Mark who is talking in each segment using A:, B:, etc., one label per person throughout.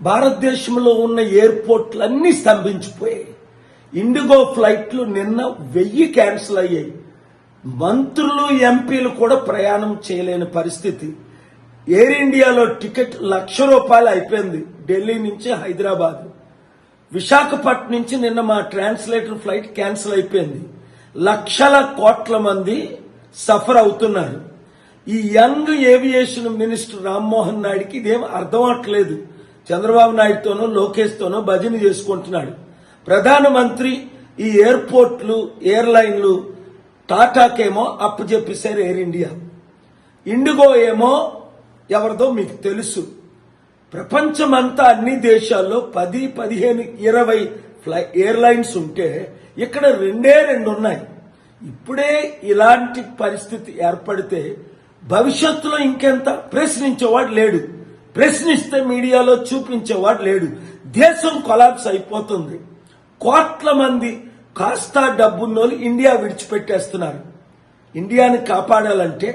A: భారతదేశంలో ఉన్న ఎయిర్పోర్ట్లన్నీ స్తంభించిపోయాయి. ఇండిగో ఫ్లైట్లు నిన్న 1000 క్యాన్సిల్ అయ్యాయి. మంత్రులు ఎంపీలు కూడా ప్రయాణం చేయలేని పరిస్థితి. ఎయిర్ ఇండియాలో టికెట్ ₹1,00,000 అయిపోయింది. ఢిల్లీ నుంచి హైదరాబాద్. విశాఖపట్నం నుంచి నిన్న మా ట్రాన్స్లేటర్ ఫ్లైట్ క్యాన్సిల్ అయిపోయింది. లక్షల కోట్ల మంది సఫర్ అవుతున్నారు. ఈ యంగ్ ఏవియేషన్ మినిస్టర్ రామ్మోహన్ నాయుడికి ఇదేం అర్థం అవట్లేదు. చంద్రబాబు నాయుడుతోనో లోకేష్తోనో భజన చేసుకుంటున్నాడు. ప్రధానమంత్రి ఈ ఎయిర్పోర్ట్లు ఎయిర్లైన్లు టాటాకేమో అప్పచెప్పేశారు ఎయిర్ ఇండియా. ఇండిగో ఏమో ఎవరిదో మీకు తెలుసు. ప్రపంచమంతా అన్ని దేశాల్లో 10, 15, 20 ఎయిర్లైన్స్ ఉంటే ఇక్కడ 2 ఉన్నాయి. ఇప్పుడే ఇలాంటి పరిస్థితి ఏర్పడితే భవిష్యత్తులో ఇంకెంత? ప్రశ్నించేవాడు లేడు. ప్రశ్నిస్తే మీడియాలో చూపించేవాడు లేడు. దేశం కొలాప్స్ అయిపోతుంది. కోట్ల మంది కాస్త డబ్బున్నోళ్ళు ఇండియా విడిచిపెట్టేస్తున్నారు. ఇండియాని కాపాడాలంటే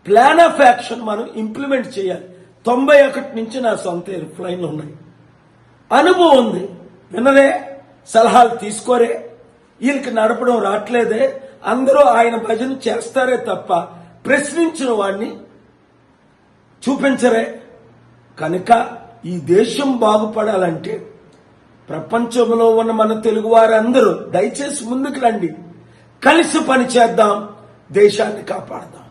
A: ప్లాన్ ఆఫ్ యాక్షన్ మనం ఇంప్లిమెంట్ చేయాలి. 91 నుంచి నా సొంత ఎయిర్ప్లైన్లు ఉన్నాయి. అనుభవం ఉంది. వినరే, సలహాలు తీసుకోరే, వీళ్ళకి నడపడం రావట్లేదే, అందరూ ఆయన భజన చేస్తారే తప్ప ప్రశ్నించిన వాడిని చూపించరే. కనుక ఈ దేశం బాగుపడాలంటే ప్రపంచంలో ఉన్న మన తెలుగు వారందరూ దయచేసి ముందుకు రండి. కలిసి పని చేద్దాం, దేశాన్ని కాపాడదాం.